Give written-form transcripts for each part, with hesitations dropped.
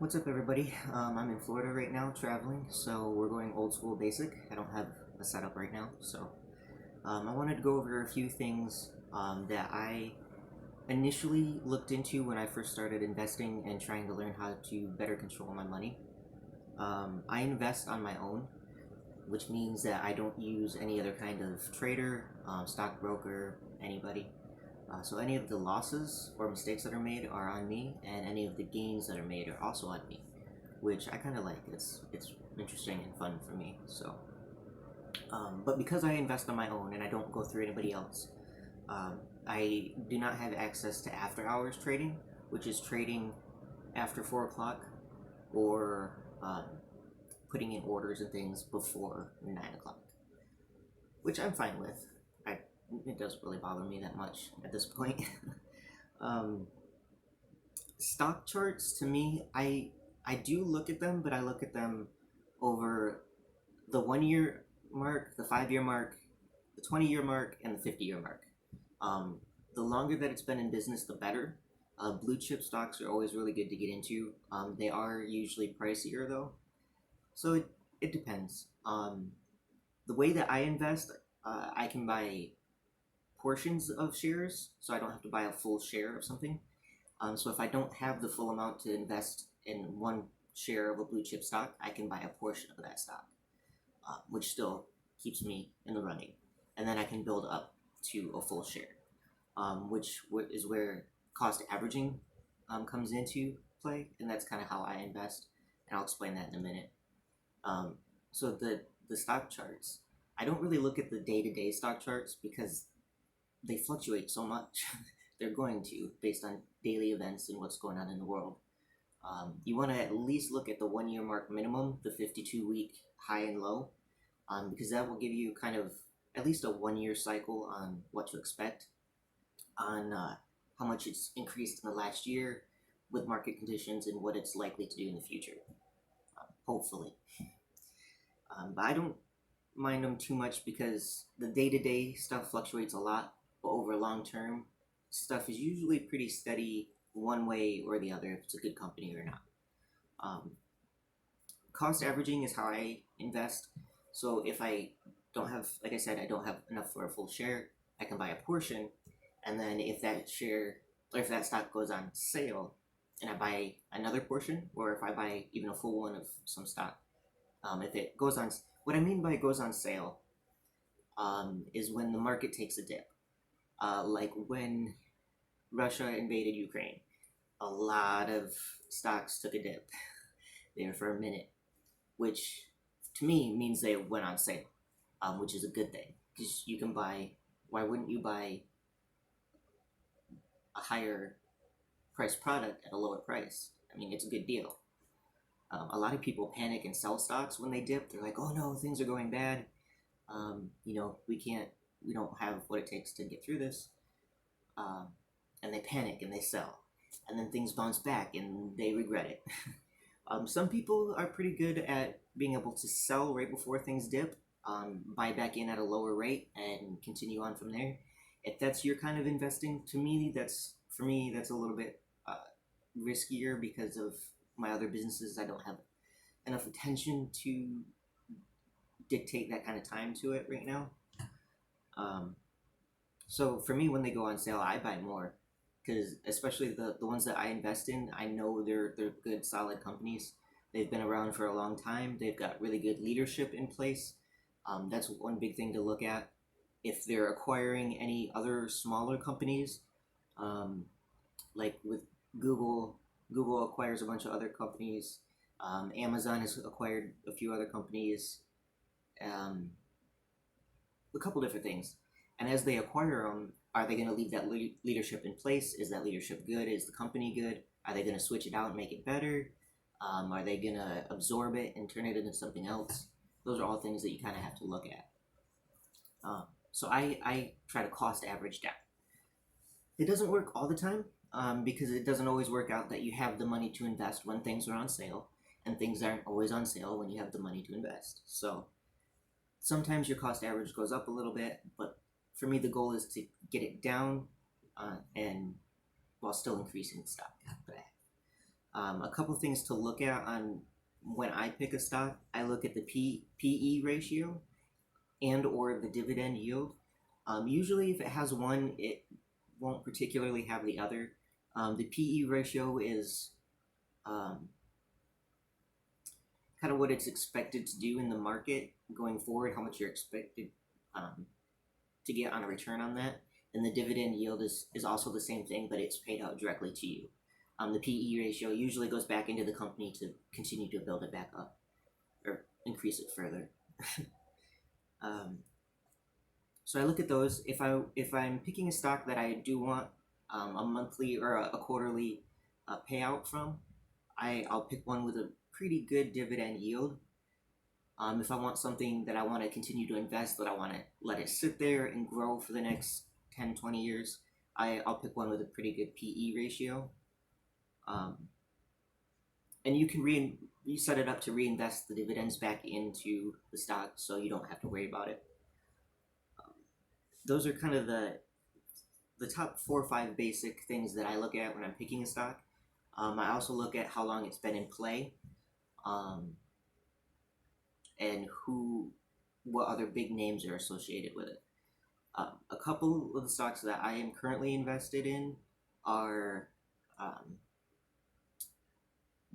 What's up, everybody? I'm in Florida right now, traveling, so we're going old school basic. I don't have a setup right now, so I wanted to go over a few things that I initially looked into when I first started investing and trying to learn how to better control my money. I invest on my own, which means that I don't use any other kind of trader, stockbroker, anybody. So any of the losses or mistakes that are made are on me, and any of the gains that are made are also on me, which I kind of like. It's interesting and fun for me. But because I invest on my own and I don't go through anybody else, I do not have access to after hours trading, which is trading after 4 o'clock or putting in orders and things before 9 o'clock, which I'm fine with. It doesn't really bother me that much at this point. um, Stock charts, to me, I do look at them, but I look at them over the 1 year mark, the 5 year mark, the 20-year mark, and the 50-year mark. Um, the longer that it's been in business, the better. Blue chip stocks are always really good to get into. They are usually pricier though, so it depends. The way that I invest, I can buy portions of shares, so I don't have to buy a full share of something. So if I don't have the full amount to invest in one share of a blue chip stock, I can buy a portion of that stock, which still keeps me in the running. And then I can build up to a full share, which is where cost averaging comes into play, and that's kind of how I invest. And I'll explain that in a minute. Um, so the stock charts, I don't really look at the day to day stock charts because they fluctuate so much. They're going to, based on daily events and what's going on in the world. You want to at least look at the 1 year mark minimum, the 52-week high and low, because that will give you kind of at least a 1 year cycle on what to expect, on how much it's increased in the last year with market conditions and what it's likely to do in the future, hopefully. But I don't mind them too much because the day to day stuff fluctuates a lot, but over long term, stuff is usually pretty steady one way or the other if it's a good company or not. Um, Cost averaging is how I invest. So if I don't have, like I said, I don't have enough for a full share, I can buy a portion, and then if that share or if that stock goes on sale, and I buy another portion, or if I buy even a full one of some stock, if it goes on, what I mean by goes on sale, is when the market takes a dip, like when Russia invaded Ukraine. A lot of stocks took a dip there for a minute, which to me means they went on sale, which is a good thing because you can buy. Why wouldn't you buy a higher price product at a lower price? I mean, it's a good deal. A lot of people panic and sell stocks when they dip. They're like, "Oh no, things are going bad. We don't have what it takes to get through this." Um, and they panic and they sell, and then things bounce back and they regret it. Some people are pretty good at being able to sell right before things dip, buy back in at a lower rate, and continue on from there. If that's your kind of investing, to me, that's a little bit riskier because of my other businesses. I don't have enough attention to dictate that kind of time to it right now. Um, so for me, when they go on sale, I buy more because especially the ones that I invest in, I know they're good, solid companies. They've been around for a long time. They've got really good leadership in place. That's one big thing to look at. If they're acquiring any other smaller companies, um, like with Google, Google acquires a bunch of other companies. Amazon has acquired a few other companies. Um, a couple different things. And as they acquire them, are they going to leave that leadership in place? Is that leadership good? Is the company good? Are they going to switch it out and make it better? Are they going to absorb it and turn it into something else? Those are all things that you kind of have to look at. So I try to cost average down. It doesn't work all the time, because it doesn't always work out that you have the money to invest when things are on sale, and things aren't always on sale when you have the money to invest. So sometimes your cost average goes up a little bit, but for me, the goal is to get it down, and while still increasing the stock that I have. A couple things to look at on when I pick a stock, I look at the PE ratio and or the dividend yield. Usually, if it has one, it won't particularly have the other. The PE ratio is um, kind of what it's expected to do in the market going forward, how much you're expected um, to get on a return on that. And the dividend yield is also the same thing, but it's paid out directly to you. The PE ratio usually goes back into the company to continue to build it back up or increase it further. um, so I look at those. If I'm picking a stock that I do want a monthly or a quarterly payout from, I'll pick one with a pretty good dividend yield. If I want something that I want to continue to invest, that I want to let it sit there and grow for the next 10, 20 years, I'll pick one with a pretty good PE ratio. Um, and you can you set it up to reinvest the dividends back into the stock so you don't have to worry about it. Those are kind of the top 4 or 5 basic things that I look at when I'm picking a stock. I also look at how long it's been in play, um, and what other big names are associated with it. A couple of the stocks that I am currently invested in are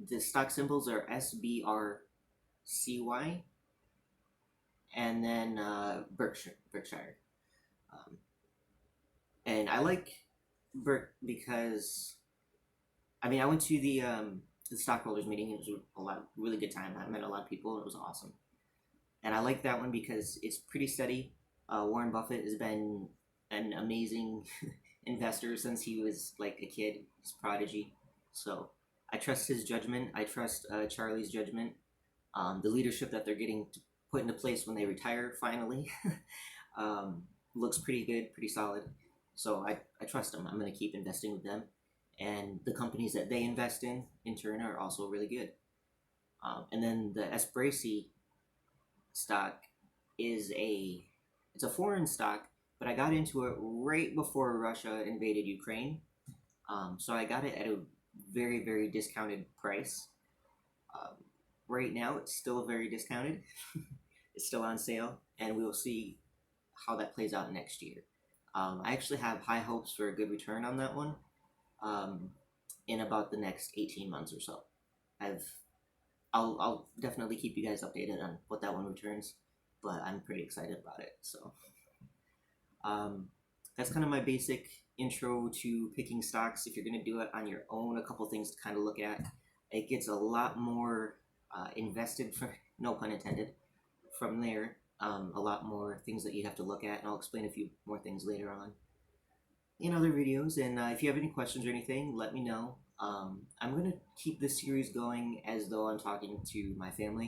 the stock symbols are SBRCY, and then Berkshire. Um, and I like Berk because I went to the stockholders meeting. It was really good time. I met a lot of people. It was awesome, and I like that one because it's pretty steady. Warren Buffett has been an amazing investor since he was like a kid. He's a prodigy, so I trust his judgment. I trust Charlie's judgment. The leadership that they're getting put into place when they retire finally um, looks pretty good, pretty solid. So I trust them. I'm going to keep investing with them. And the companies that they invest in turn, are also really good. And then the Esbracy stock it's a foreign stock, but I got into it right before Russia invaded Ukraine. So I got it at a very, very discounted price. Um, right now, it's still very discounted. It's still on sale, and we will see how that plays out next year. I actually have high hopes for a good return on that one um, in about the next 18 months or so. I've I'll definitely keep you guys updated on what that one returns, but I'm pretty excited about it. So um, that's kind of my basic intro to picking stocks. If you're going to do it on your own, a couple things to kind of look at. It gets a lot more invested, for no pun intended, from there. A lot more things that you have to look at, and I'll explain a few more things later on in other videos. And if you have any questions or anything, let me know. I'm going to keep this series going as though I'm talking to my family.